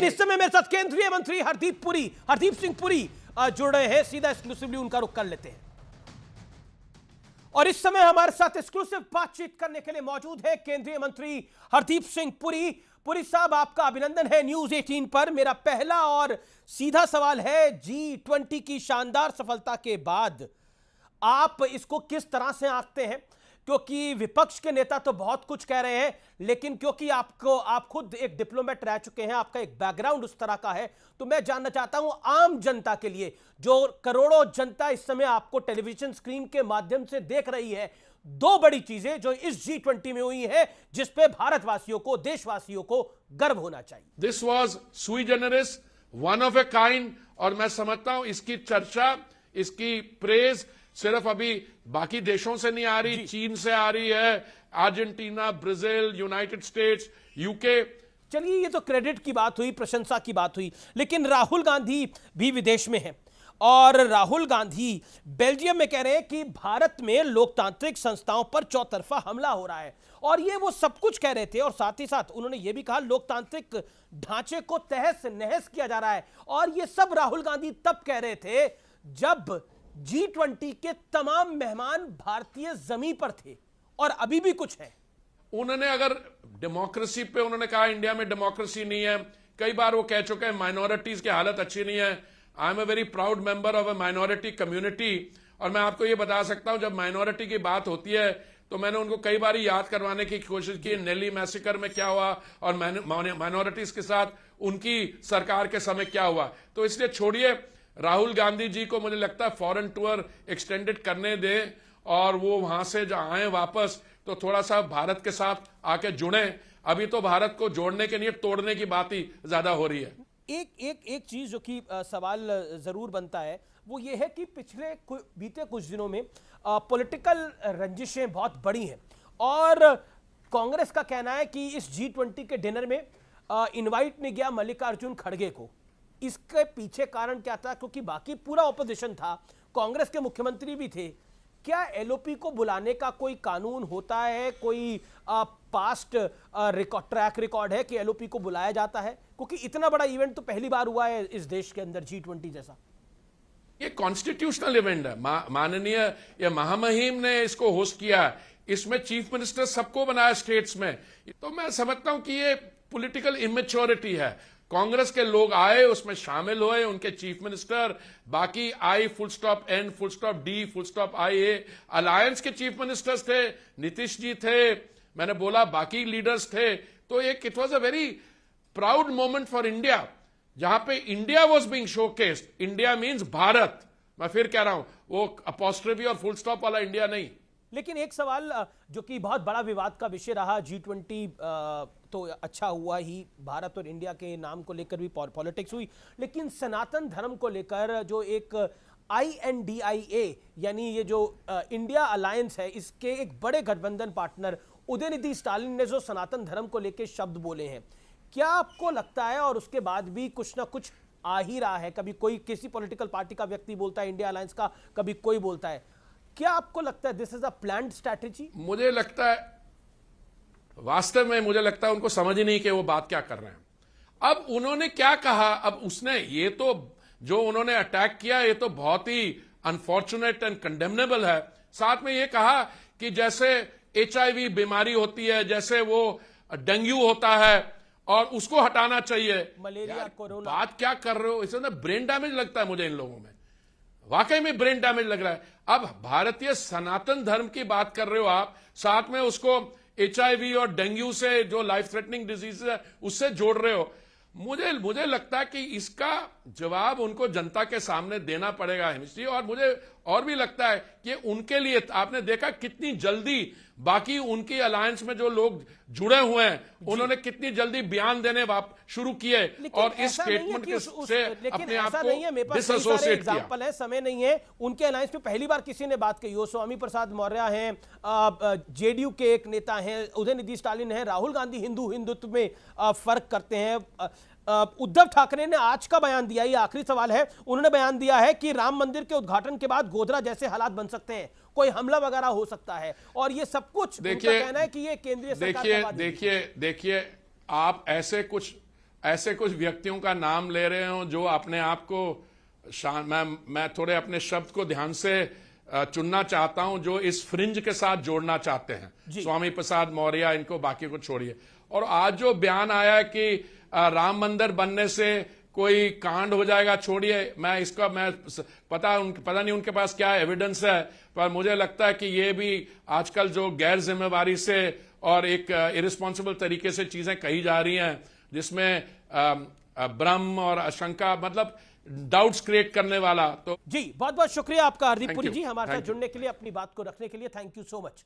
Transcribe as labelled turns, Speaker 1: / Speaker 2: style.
Speaker 1: लेकिन इस समय मेरे साथ केंद्रीय मंत्री हरदीप सिंह पुरी जुड़ रहे हैं। सीधा एक्सक्लूसिवली उनका रुख कर लेते हैं। और इस समय हमारे साथ एक्सक्लूसिव बातचीत करने के लिए मौजूद है केंद्रीय मंत्री हरदीप सिंह पुरी। पुरी साहब, आपका अभिनंदन है न्यूज 18 पर। मेरा पहला और सीधा सवाल है, G20 की शानदार सफलता के बाद आप इसको किस तरह से आंकते हैं? क्योंकि विपक्ष के नेता तो बहुत कुछ कह रहे हैं, लेकिन क्योंकि आप खुद एक डिप्लोमेट रह चुके हैं, आपका एक बैकग्राउंड उस तरह का है, तो मैं जानना चाहता हूं आम जनता के लिए, जो करोड़ों जनता इस समय आपको टेलीविजन स्क्रीन के माध्यम से देख रही है, दो बड़ी चीजें जो इस G20 में हुई है जिस पे भारतवासियों को, देशवासियों को गर्व होना चाहिए।
Speaker 2: दिस वॉज सुई जेनरिस, वन ऑफ ए काइंड, और मैं समझता हूं इसकी चर्चा, इसकी प्रेज सिर्फ अभी बाकी देशों से नहीं आ रही, चीन से आ रही है, Argentina, Brazil, United states, UK.
Speaker 1: चलिए, ये तो क्रेडिट की बात हुई, प्रशंसा की बात हुई, लेकिन राहुल गांधी भी विदेश में हैं और राहुल गांधी बेल्जियम में कह रहे हैं कि भारत में लोकतांत्रिक संस्थाओं पर चौतरफा हमला हो रहा है। और ये वो सब कुछ कह रहे थे, और साथ ही साथ उन्होंने ये भी कहा लोकतांत्रिक ढांचे को तहस नहस किया जा रहा है। और ये सब राहुल गांधी तब कह रहे थे जब G20 के तमाम मेहमान भारतीय जमीन पर थे, और अभी भी कुछ है।
Speaker 2: उन्होंने अगर डेमोक्रेसी पे उन्होंने कहा इंडिया में डेमोक्रेसी नहीं है, कई बार वो कह चुके हैं माइनॉरिटीज की हालत अच्छी नहीं है। I am a very proud member of a minority community, और मैं आपको ये बता सकता हूं जब माइनॉरिटी की बात होती है तो मैंने उनको कई बार याद करवाने की कोशिश की नेली मैसेकर में क्या हुआ और माइनॉरिटीज के साथ उनकी सरकार के समय क्या हुआ। तो इसलिए छोड़िए, राहुल गांधी जी को मुझे लगता है फॉरेन टूर एक्सटेंडेड करने दें और वो वहां से जो आए वापस तो थोड़ा सा भारत के साथ आके जुड़े। अभी तो भारत को जोड़ने के लिए तोड़ने की बात ही ज्यादा हो रही है।
Speaker 1: एक चीज जो कि सवाल जरूर बनता है वो ये है कि बीते कुछ दिनों में पॉलिटिकल रंजिशें बहुत बड़ी हैं, और कांग्रेस का कहना है कि इस G20 के डिनर में इनवाइट नहीं गया मल्लिकार्जुन खड़गे को। इसके पीछे कारण क्या था? क्योंकि बाकी पूरा ऑपोजिशन था, कांग्रेस के मुख्यमंत्री भी थे। क्या एलओपी को बुलाने का कोई कानून होता है, कोई पास्ट ट्रैक रिकॉर्ड है कि एलओपी को बुलाया जाता है? क्योंकि इतना बड़ा इवेंट तो पहली बार हुआ है इस देश के अंदर, G20 जैसा।
Speaker 2: ये कॉन्स्टिट्यूशनल इवेंट है, माननीय ये महामहिम ने इसको होस्ट किया। इसमें चीफ मिनिस्टर सबको बनाया स्टेट्स में। तो मैं समझता हूं कि ये पॉलिटिकल इमेच्योरिटी है। कांग्रेस के लोग आए, उसमें शामिल हुए, उनके चीफ मिनिस्टर, बाकी I full stop N full stop D full stop I A alliance के चीफ मिनिस्टर्स थे, नीतीश जी थे, मैंने बोला बाकी लीडर्स थे। तो एक it was a very proud moment for India, जहां पे India was being showcased. India means Bharat, मैं फिर कह रहा हूं, वो अपॉस्ट्रोफी और फुल स्टॉप वाला इंडिया नहीं।
Speaker 1: लेकिन एक सवाल जो कि बहुत बड़ा विवाद का विषय रहा, G20 तो अच्छा हुआ ही, भारत और इंडिया के नाम को लेकर भी पॉलिटिक्स हुई, लेकिन सनातन धर्म को लेकर जो एक INDIA यानी ये जो इंडिया अलायंस है, इसके एक बड़े गठबंधन पार्टनर उदयनिधि स्टालिन ने जो सनातन धर्म को लेकर शब्द बोले हैं, क्या आपको लगता है, और उसके बाद भी कुछ ना कुछ आ ही रहा है, कभी कोई किसी पॉलिटिकल पार्टी का व्यक्ति बोलता है इंडिया अलायंस का, कभी कोई बोलता है, क्या आपको लगता है this is a planned strategy?
Speaker 2: मुझे लगता है, वास्तव में मुझे लगता है उनको समझ ही नहीं कि वो बात क्या कर रहे हैं। अब उन्होंने क्या कहा, अब उसने ये तो जो उन्होंने अटैक किया ये तो बहुत ही अनफॉर्चुनेट एंड कंडेमनेबल है। साथ में ये कहा कि जैसे HIV बीमारी होती है, जैसे वो डेंगू होता है और उसको हटाना चाहिए।
Speaker 1: मलेरिया, कोरोना,
Speaker 2: बात क्या कर रहे हो? इसमें ना ब्रेन डैमेज लगता है मुझे इन लोगों में, वाकई में ब्रेन डैमेज लग रहा है। अब भारतीय सनातन धर्म की बात कर रहे हो आप, साथ में उसको HIV और डेंगू से जो लाइफ थ्रेटनिंग डिजीज है उससे जोड़ रहे हो। मुझे लगता है कि इसका जवाब उनको जनता के सामने देना पड़ेगा हिमिश्री। और मुझे और भी लगता है कि उनके लिए आपने देखा कितनी जल्दी बाकी उनकी अलायंस में जो लोग जुड़े हुए हैं उन्होंने कितनी जल्दी बयान देने शुरू किए और इस स्टेटमेंट से अपने आप को डिसएसोसिएट किया।
Speaker 1: एग्जांपल है, समय नहीं है, उनके अलायंस में पहली बार किसी ने बात कही हो, स्वामी प्रसाद मौर्य हैं, JDU के एक नेता हैं, उदयनिधि स्टालिन हैं, राहुल गांधी हिंदुत्व में फर्क करते हैं। उद्धव ठाकरे ने आज का बयान दिया, ये आखिरी सवाल है, उन्होंने बयान दिया है कि राम मंदिर के उद्घाटन के बाद गोधरा जैसे हालात बन सकते हैं, कोई हमला वगैरह हो सकता है, और ये सब कुछ उनका कहना है कि ये केंद्रीय सरकार का
Speaker 2: देखिए आप ऐसे कुछ व्यक्तियों का नाम ले रहे हो जो अपने आप को मैं थोड़े अपने शब्द को ध्यान से चुनना चाहता हूं, जो इस फ्रिंज के साथ जोड़ना चाहते हैं, स्वामी प्रसाद मौर्य, इनको बाकी को छोड़िए। और आज जो बयान आया है कि राम मंदिर बनने से कोई कांड हो जाएगा, छोड़िए, मैं पता नहीं उनके पास क्या एविडेंस है, पर मुझे लगता है कि ये भी आजकल जो गैर जिम्मेवारी से और एक इरिस्पॉन्सिबल तरीके से चीजें कही जा रही हैं, जिसमें भ्रम और आशंका, मतलब डाउट्स क्रिएट करने वाला। तो
Speaker 1: जी बहुत बहुत शुक्रिया आपका हरदीप
Speaker 2: Thank
Speaker 1: पुरी
Speaker 2: you.
Speaker 1: जी, हमारे साथ
Speaker 2: Thank you.
Speaker 1: जुड़ने के लिए, अपनी बात को रखने के लिए। Thank you so much.